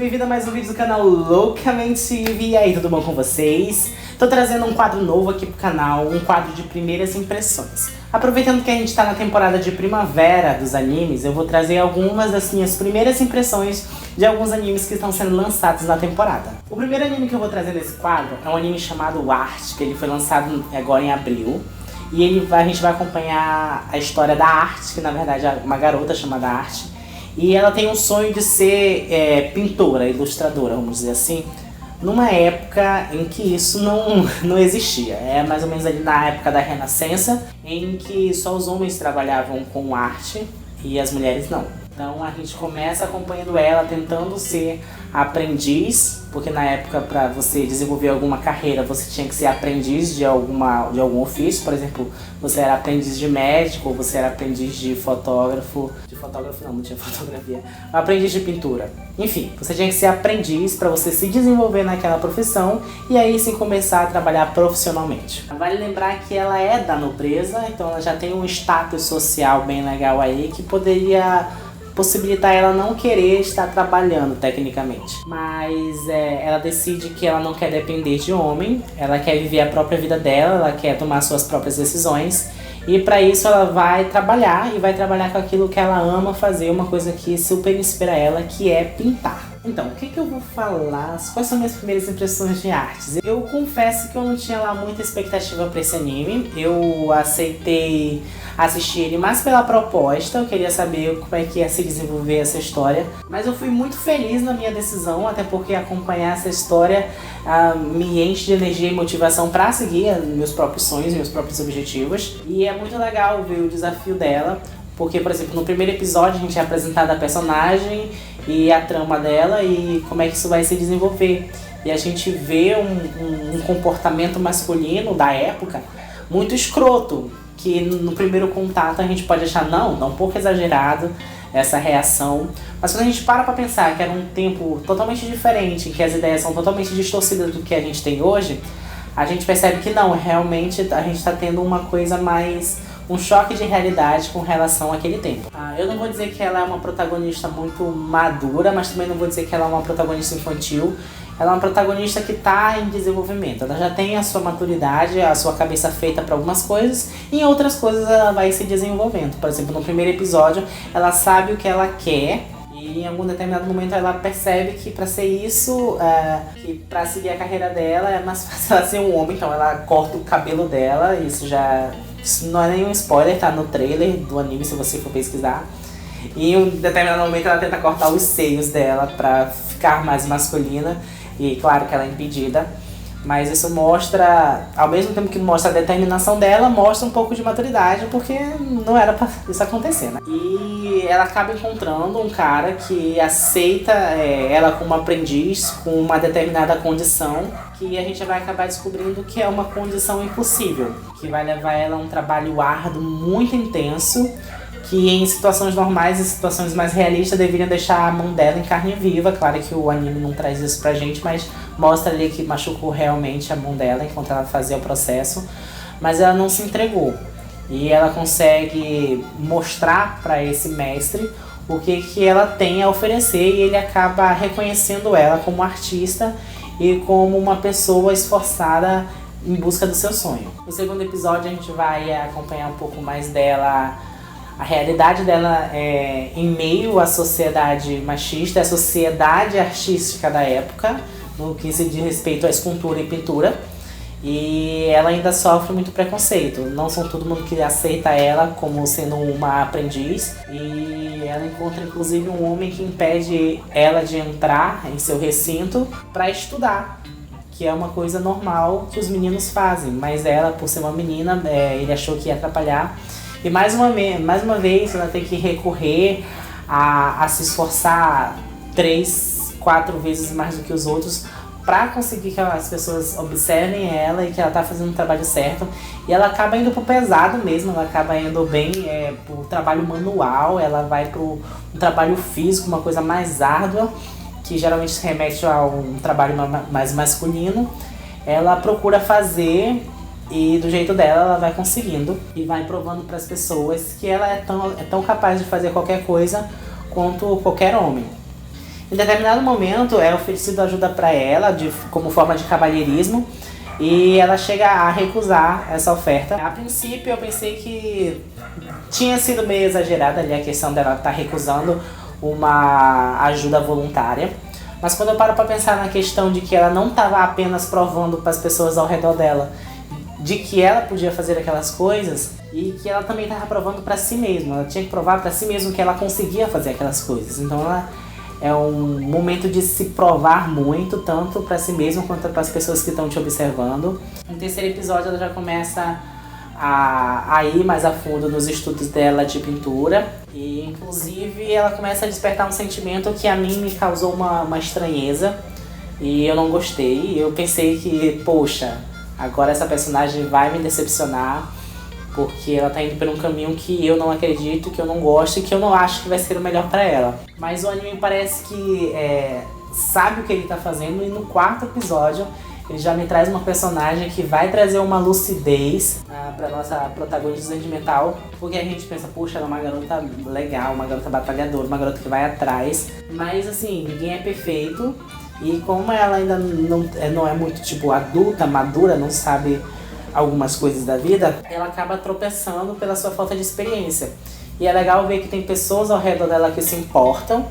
bem-vindo a mais um vídeo do canal Loucamente TV. E aí, tudo bom com vocês? Tô trazendo um quadro novo aqui pro canal, um quadro de primeiras impressões. Aproveitando que a gente tá na temporada de primavera dos animes, eu vou trazer algumas das minhas primeiras impressões de alguns animes que estão sendo lançados na temporada. O primeiro anime que eu vou trazer nesse quadro é um anime chamado Art, que ele foi lançado agora em abril. E a gente vai acompanhar a história da Art, que na verdade é uma garota chamada Art. E ela tem um sonho de ser pintora, ilustradora, vamos dizer assim, numa época em que isso não existia. É mais ou menos ali na época da Renascença, em que só os homens trabalhavam com arte e as mulheres não. Então a gente começa acompanhando ela tentando ser aprendiz, porque na época para você desenvolver alguma carreira você tinha que ser aprendiz de algum ofício. Por exemplo, você era aprendiz de médico, ou você era aprendiz de fotógrafo. De fotógrafo não tinha fotografia. Aprendiz de pintura. Enfim, você tinha que ser aprendiz para você se desenvolver naquela profissão e aí sim começar a trabalhar profissionalmente. Vale lembrar que ela é da nobreza, então ela já tem um status social bem legal aí que poderia possibilitar ela não querer estar trabalhando tecnicamente. Mas ela decide que ela não quer depender de homem, ela quer viver a própria vida dela, ela quer tomar suas próprias decisões. E para isso ela vai trabalhar, e vai trabalhar com aquilo que ela ama fazer, uma coisa que super inspira ela, que é pintar. Então, o que eu vou falar? Quais são minhas primeiras impressões de artes? Eu confesso que eu não tinha lá muita expectativa para esse anime. Eu aceitei assistir ele mais pela proposta, eu queria saber como é que ia se desenvolver essa história. Mas eu fui muito feliz na minha decisão, até porque acompanhar essa história me enche de energia e motivação para seguir meus próprios sonhos, meus próprios objetivos. E é muito legal ver o desafio dela, porque, por exemplo, no primeiro episódio a gente é apresentado a personagem e a trama dela e como é que isso vai se desenvolver. E a gente vê um comportamento masculino da época muito escroto, que no primeiro contato a gente pode achar um pouco exagerado essa reação. Mas quando a gente para pra pensar que era um tempo totalmente diferente, que as ideias são totalmente distorcidas do que a gente tem hoje, a gente percebe que não, realmente a gente tá tendo uma coisa mais... um choque de realidade com relação àquele tempo. Eu não vou dizer que ela é uma protagonista muito madura, mas também não vou dizer que ela é uma protagonista infantil. Ela é uma protagonista que está em desenvolvimento. Ela já tem a sua maturidade, a sua cabeça feita para algumas coisas, e em outras coisas ela vai se desenvolvendo. Por exemplo, no primeiro episódio, ela sabe o que ela quer, e em algum determinado momento ela percebe que para ser isso, que para seguir a carreira dela é mais fácil ela ser um homem. Então ela corta o cabelo dela, isso não é nenhum spoiler, tá no trailer do anime se você for pesquisar. E em um determinado momento ela tenta cortar os seios dela pra ficar mais masculina. E claro que ela é impedida. Mas isso mostra, ao mesmo tempo que mostra a determinação dela, mostra um pouco de maturidade, porque não era pra isso acontecer, né? E ela acaba encontrando um cara que aceita ela como aprendiz, com uma determinada condição, que a gente vai acabar descobrindo que é uma condição impossível, que vai levar ela a um trabalho árduo, muito intenso, que em situações normais e situações mais realistas deveriam deixar a mão dela em carne viva. Claro que o anime não traz isso pra gente, mas mostra ali que machucou realmente a mão dela enquanto ela fazia o processo. Mas ela não se entregou. E ela consegue mostrar para esse mestre o que ela tem a oferecer, e ele acaba reconhecendo ela como artista e como uma pessoa esforçada em busca do seu sonho. No segundo episódio a gente vai acompanhar um pouco mais dela, a realidade dela em meio à sociedade machista, à sociedade artística da época, no que se diz respeito à escultura e pintura. E ela ainda sofre muito preconceito. Não são todo mundo que aceita ela como sendo uma aprendiz. E ela encontra inclusive um homem que impede ela de entrar em seu recinto para estudar, que é uma coisa normal que os meninos fazem. Mas ela, por ser uma menina, ele achou que ia atrapalhar. E mais uma vez ela tem que recorrer a se esforçar 3, 4 vezes mais do que os outros para conseguir que as pessoas observem ela e que ela tá fazendo o trabalho certo. E ela acaba indo pro pesado mesmo, ela acaba indo bem pro trabalho manual, ela vai pro um trabalho físico, uma coisa mais árdua, que geralmente se remete a um trabalho mais masculino. Ela procura fazer, e do jeito dela ela vai conseguindo e vai provando para as pessoas que ela é tão capaz de fazer qualquer coisa quanto qualquer homem. Em determinado momento é oferecido ajuda para ela como forma de cavalheirismo e ela chega a recusar essa oferta. A princípio eu pensei que tinha sido meio exagerada ali a questão dela estar recusando uma ajuda voluntária. Mas quando eu paro para pensar na questão de que ela não estava apenas provando para as pessoas ao redor dela de que ela podia fazer aquelas coisas e que ela também estava provando para si mesma. Ela tinha que provar para si mesma que ela conseguia fazer aquelas coisas. Então ela é um momento de se provar muito, tanto para si mesma quanto para as pessoas que estão te observando. No terceiro episódio ela já começa a ir mais a fundo nos estudos dela de pintura. E inclusive ela começa a despertar um sentimento que a mim me causou uma estranheza. E eu não gostei. Eu pensei que, poxa, agora essa personagem vai me decepcionar, porque ela tá indo por um caminho que eu não acredito, que eu não gosto e que eu não acho que vai ser o melhor pra ela. Mas o anime parece que sabe o que ele tá fazendo, e no quarto episódio ele já me traz uma personagem que vai trazer uma lucidez pra nossa protagonista sentimental, porque a gente pensa, puxa, ela é uma garota legal, uma garota batalhadora, uma garota que vai atrás. Mas assim, ninguém é perfeito, e como ela ainda não é muito tipo adulta, madura, não sabe algumas coisas da vida, ela acaba tropeçando pela sua falta de experiência. E é legal ver que tem pessoas ao redor dela que se importam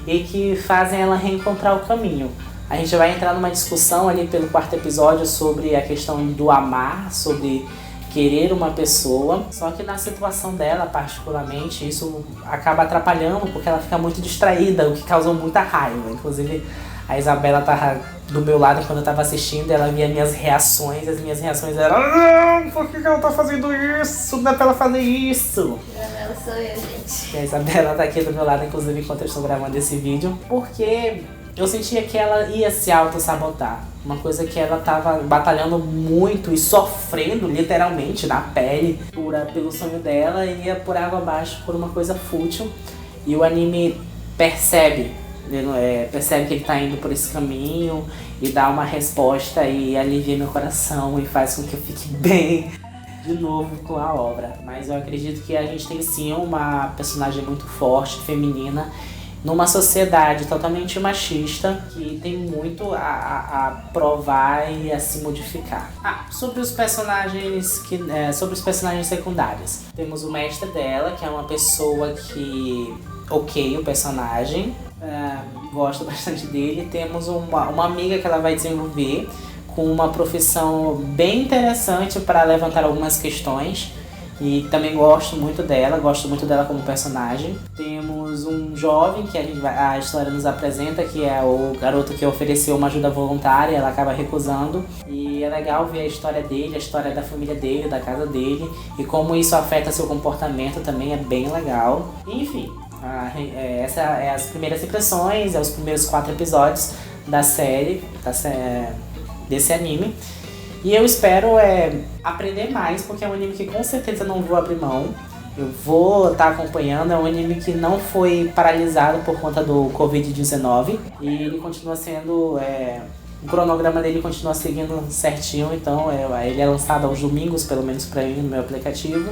e que fazem ela reencontrar o caminho. A gente vai entrar numa discussão ali pelo quarto episódio sobre a questão do amar, sobre querer uma pessoa. Só que na situação dela, particularmente, isso acaba atrapalhando porque ela fica muito distraída, o que causou muita raiva. Inclusive, a Isabela tava do meu lado quando eu tava assistindo, ela via minhas reações, as minhas reações eram: não, por que ela tá fazendo isso? Não é pra ela fazer isso. Isabela sou eu, gente. E a Isabela tá aqui do meu lado, inclusive, enquanto eu estou gravando esse vídeo, porque eu sentia que ela ia se auto-sabotar. Uma coisa que ela tava batalhando muito e sofrendo, literalmente, na pele, pelo sonho dela, e ia por água abaixo por uma coisa fútil. E o anime percebe que ele tá indo por esse caminho e dá uma resposta e alivia meu coração e faz com que eu fique bem de novo com a obra. Mas eu acredito que a gente tem sim uma personagem muito forte, feminina, numa sociedade totalmente machista que tem muito a provar e a se modificar. Sobre os personagens secundários. Temos o mestre dela, que é uma pessoa que o personagem. Gosto bastante dele. Temos uma amiga que ela vai desenvolver com uma profissão bem interessante para levantar algumas questões. E também gosto muito dela como personagem. Temos um jovem que a história nos apresenta, que é o garoto que ofereceu uma ajuda voluntária, ela acaba recusando. E é legal ver a história dele, a história da família dele, da casa dele, e como isso afeta seu comportamento também é bem legal. Enfim, essa é as primeiras impressões, os primeiros 4 episódios da série, desse anime. E eu espero aprender mais, porque é um anime que com certeza não vou abrir mão. Eu vou estar acompanhando. É um anime que não foi paralisado por conta do Covid-19. E ele continua sendo... o cronograma dele continua seguindo certinho. Então ele é lançado aos domingos, pelo menos pra mim, no meu aplicativo.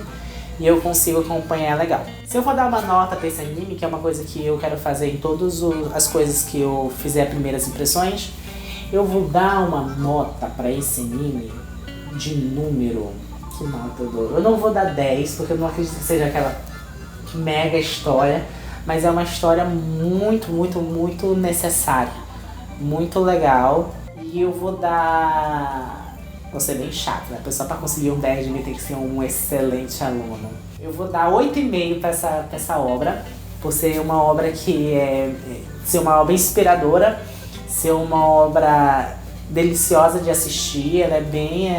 E eu consigo acompanhar legal. Se eu for dar uma nota pra esse anime, que é uma coisa que eu quero fazer em todas as coisas que eu fizer primeiras impressões, eu vou dar uma nota pra esse anime de número. Que nota eu dou? Eu não vou dar 10, porque eu não acredito que seja aquela mega história. Mas é uma história muito, muito, muito necessária. Muito legal. E eu vou dar... Vou ser bem chato, né? A pessoa pra conseguir um 10 de mim tem que ser um excelente aluno. Eu vou dar 8,5 pra essa obra. Por ser uma obra que ser uma obra inspiradora. Ser uma obra deliciosa de assistir, ela é bem,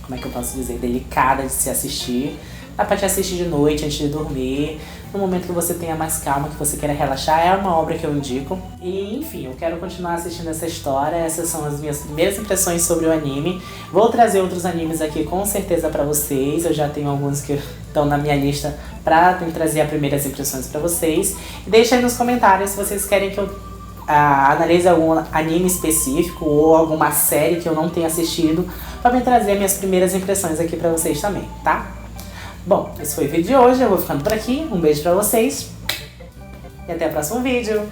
como é que eu posso dizer, delicada de se assistir. Dá pra te assistir de noite, antes de dormir, no momento que você tenha mais calma, que você queira relaxar, é uma obra que eu indico. E enfim, eu quero continuar assistindo essa história, essas são as minhas primeiras impressões sobre o anime. Vou trazer outros animes aqui com certeza pra vocês, eu já tenho alguns que estão na minha lista pra trazer as primeiras impressões pra vocês. E deixa aí nos comentários se vocês querem que eu analise algum anime específico ou alguma série que eu não tenha assistido para me trazer minhas primeiras impressões aqui pra vocês também, tá? Bom, esse foi o vídeo de hoje, eu vou ficando por aqui, um beijo pra vocês e até o próximo vídeo!